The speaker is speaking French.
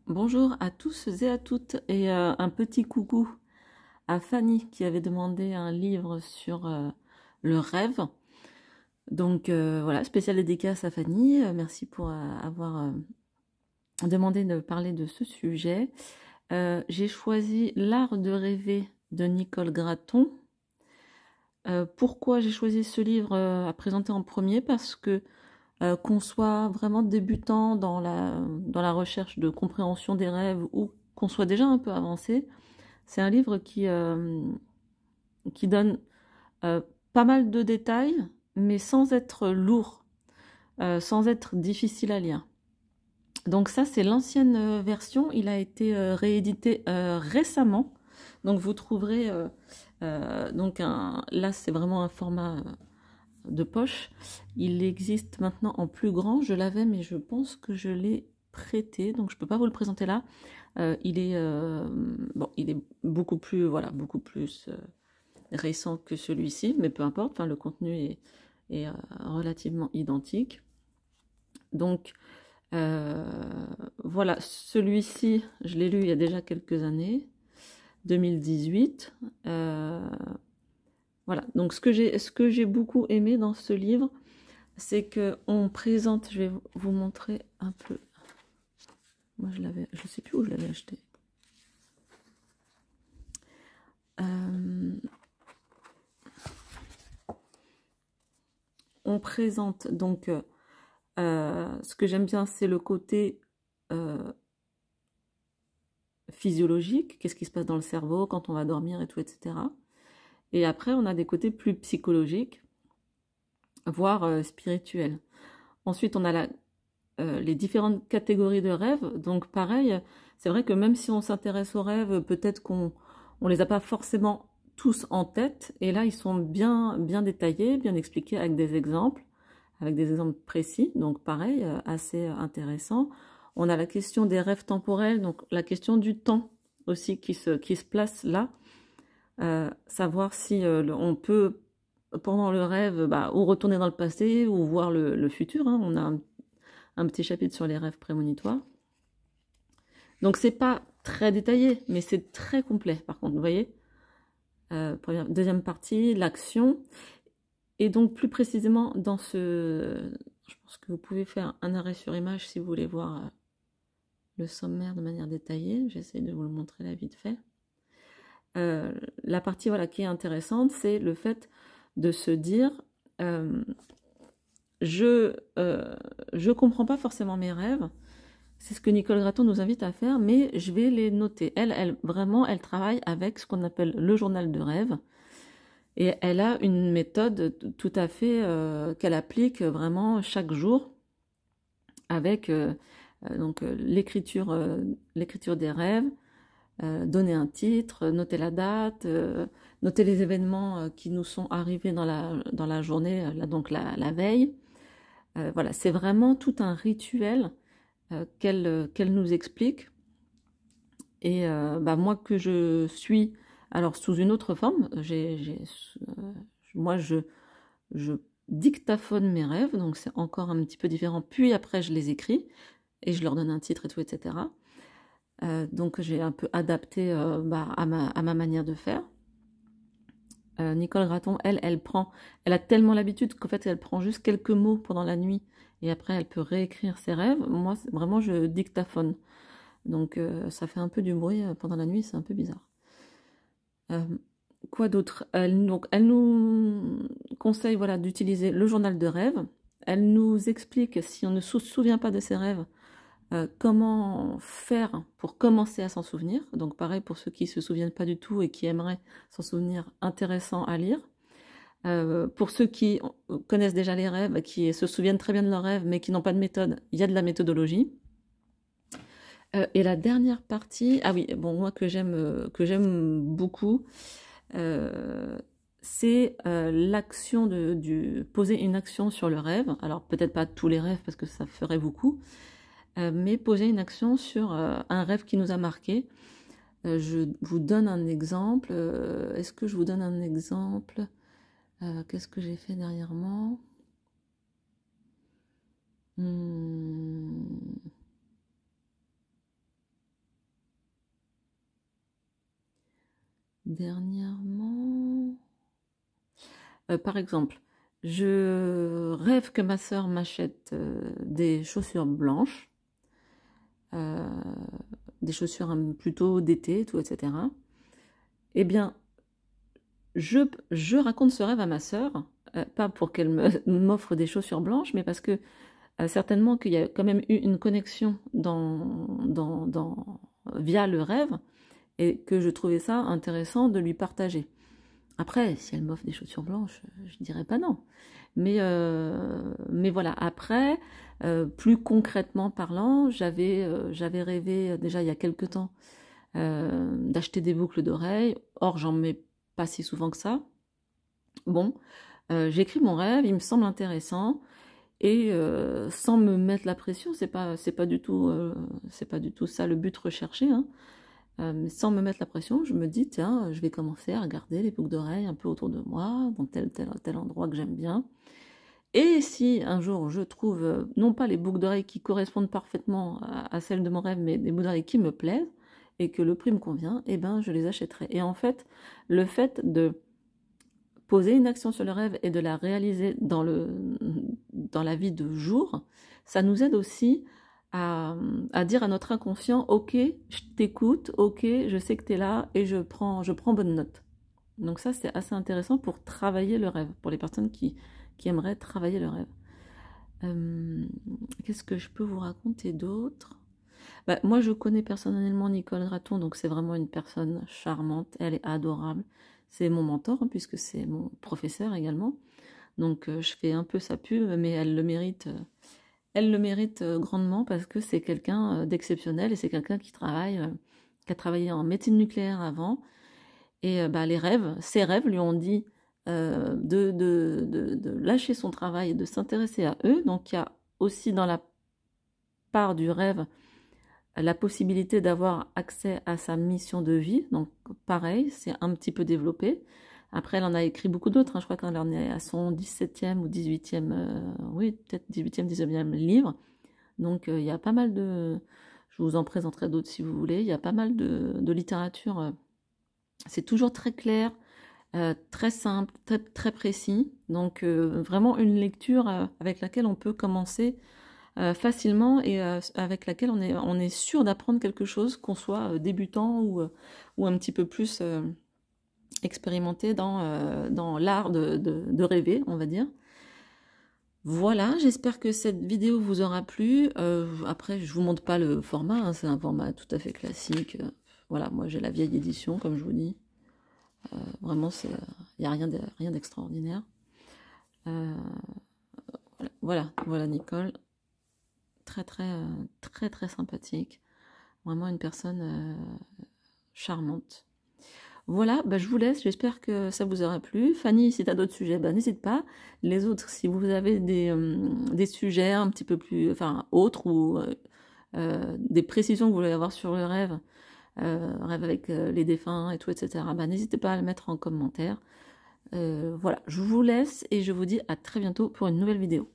Bonjour à tous et à toutes et un petit coucou à Fanny qui avait demandé un livre sur le rêve. Donc voilà, spéciale dédicace à Fanny. Merci pour avoir demandé de parler de ce sujet. J'ai choisi L'art de rêver de Nicole Gratton. Pourquoi j'ai choisi ce livre à présenter en premier? Parce que qu'on soit vraiment débutant dans la recherche de compréhension des rêves ou qu'on soit déjà un peu avancé, c'est un livre qui donne euh, pas mal de détails, mais sans être lourd, sans être difficile à lire. Donc ça, c'est l'ancienne version. Il a été réédité récemment. Donc vous trouverez là, c'est vraiment un format de poche. Il existe maintenant en plus grand. Je l'avais, mais je pense que je l'ai prêté, donc je peux pas vous le présenter là. Il est beaucoup plus, voilà, beaucoup plus récent que celui-ci, mais peu importe. Enfin, le contenu est relativement identique. Donc voilà, celui-ci, je l'ai lu il y a déjà quelques années, 2018. Voilà, donc ce que j'ai beaucoup aimé dans ce livre, c'est que on présente, je vais vous montrer un peu. Moi je sais plus où je l'avais acheté. On présente donc ce que j'aime bien, c'est le côté physiologique, qu'est-ce qui se passe dans le cerveau quand on va dormir et tout, etc. Et après, on a des côtés plus psychologiques, voire spirituels. Ensuite, on a les différentes catégories de rêves. Donc pareil, c'est vrai que même si on s'intéresse aux rêves, peut-être qu'on les a pas forcément tous en tête. Et là, ils sont bien détaillés, bien expliqués avec des exemples précis. Donc pareil, assez intéressant. On a la question des rêves temporels, donc la question du temps aussi qui se place là. Savoir si on peut, pendant le rêve, ou retourner dans le passé ou voir le futur. Hein. On a un petit chapitre sur les rêves prémonitoires. Donc c'est pas très détaillé, mais c'est très complet par contre, vous voyez. Deuxième partie, l'action. Et donc plus précisément dans je pense que vous pouvez faire un arrêt sur image si vous voulez voir le sommaire de manière détaillée. J'essaie de vous le montrer là vite fait. La partie voilà, qui est intéressante, c'est le fait de se dire je comprends pas forcément mes rêves. C'est ce que Nicole Gratton nous invite à faire, mais je vais les noter. Elle travaille avec ce qu'on appelle le journal de rêve. Et elle a une méthode tout à fait qu'elle applique vraiment chaque jour avec l'écriture des rêves, donner un titre, noter la date, noter les événements qui nous sont arrivés dans la journée, donc la veille. Voilà, c'est vraiment tout un rituel qu'elle nous explique. Et moi que je suis, alors sous une autre forme, moi je dictaphone mes rêves, donc c'est encore un petit peu différent, puis après je les écris, et je leur donne un titre et tout, etc. Donc j'ai un peu adapté à ma manière de faire. Nicole Gratton, elle a tellement l'habitude qu'en fait elle prend juste quelques mots pendant la nuit, et après elle peut réécrire ses rêves. Moi, vraiment, je dictaphone. Donc ça fait un peu du bruit pendant la nuit, c'est un peu bizarre. Quoi d'autre? Elle nous conseille voilà, d'utiliser le journal de rêve. Elle nous explique, si on ne se souvient pas de ses rêves, comment faire pour commencer à s'en souvenir. Donc pareil pour ceux qui ne se souviennent pas du tout et qui aimeraient s'en souvenir, intéressant à lire. Pour ceux qui connaissent déjà les rêves, qui se souviennent très bien de leurs rêves, mais qui n'ont pas de méthode, il y a de la méthodologie. Et la dernière partie, ah oui, bon, moi que j'aime beaucoup, c'est l'action poser une action sur le rêve. Alors peut-être pas tous les rêves parce que ça ferait beaucoup, mais poser une action sur un rêve qui nous a marqué. Je vous donne un exemple. Est-ce que je vous donne un exemple? Qu'est-ce que j'ai fait dernièrement? dernièrement, par exemple, je rêve que ma sœur m'achète des chaussures blanches, des chaussures plutôt d'été, tout, etc. Eh bien, je raconte ce rêve à ma sœur, pas pour qu'elle m'offre des chaussures blanches, mais parce que certainement qu'il y a quand même eu une connexion via le rêve, et que je trouvais ça intéressant de lui partager. Après, si elle m'offre des chaussures blanches, je dirais pas non. Mais voilà, après, plus concrètement parlant, j'avais rêvé déjà il y a quelque temps d'acheter des boucles d'oreilles. Or, j'en mets pas si souvent que ça. Bon, j'écris mon rêve, il me semble intéressant. Et sans me mettre la pression, c'est pas du tout ça le but recherché, hein. Sans me mettre la pression, je me dis tiens, je vais commencer à regarder les boucles d'oreilles un peu autour de moi, dans tel endroit que j'aime bien. Et si un jour je trouve non pas les boucles d'oreilles qui correspondent parfaitement à celles de mon rêve, mais des boucles d'oreilles qui me plaisent et que le prix me convient, eh ben je les achèterai. Et en fait, le fait de poser une action sur le rêve et de la réaliser dans la vie de jour, ça nous aide aussi à dire à notre inconscient, ok, je t'écoute, ok, je sais que tu es là et je prends bonne note. Donc ça, c'est assez intéressant pour travailler le rêve, pour les personnes qui aimeraient travailler le rêve. Qu'est-ce que je peux vous raconter d'autre? Bah, moi, je connais personnellement Nicole Gratton, donc c'est vraiment une personne charmante, elle est adorable. C'est mon mentor, hein, puisque c'est mon professeur également. Donc je fais un peu sa pub, mais elle le mérite grandement parce que c'est quelqu'un d'exceptionnel et c'est quelqu'un qui a travaillé en médecine nucléaire avant. Et bah, ses rêves lui ont dit de lâcher son travail et de s'intéresser à eux. Donc il y a aussi dans la part du rêve la possibilité d'avoir accès à sa mission de vie. Donc pareil, c'est un petit peu développé. Après, elle en a écrit beaucoup d'autres, hein. Je crois qu'elle en est à son 17e ou 18e, oui, peut-être 18e, 19e livre. Donc il y a pas mal de... Je vous en présenterai d'autres si vous voulez. Il y a pas mal de littérature. C'est toujours très clair, très simple, très précis. Donc vraiment une lecture avec laquelle on peut commencer facilement et avec laquelle on est sûr d'apprendre quelque chose, qu'on soit débutant ou un petit peu plus expérimenté dans l'art de rêver, on va dire. Voilà, j'espère que cette vidéo vous aura plu. Après, je vous montre pas le format, hein, c'est un format tout à fait classique. Voilà, moi j'ai la vieille édition, comme je vous dis. Vraiment, il n'y a rien d'extraordinaire. Voilà Nicole. Très sympathique. Vraiment une personne charmante. Voilà, bah, je vous laisse, j'espère que ça vous aura plu. Fanny, si tu as d'autres sujets, bah, n'hésite pas. Les autres, si vous avez des sujets un petit peu plus, enfin, autres ou des précisions que vous voulez avoir sur le rêve, rêve avec les défunts et tout, etc., bah, n'hésitez pas à le mettre en commentaire. Voilà, je vous laisse et je vous dis à très bientôt pour une nouvelle vidéo.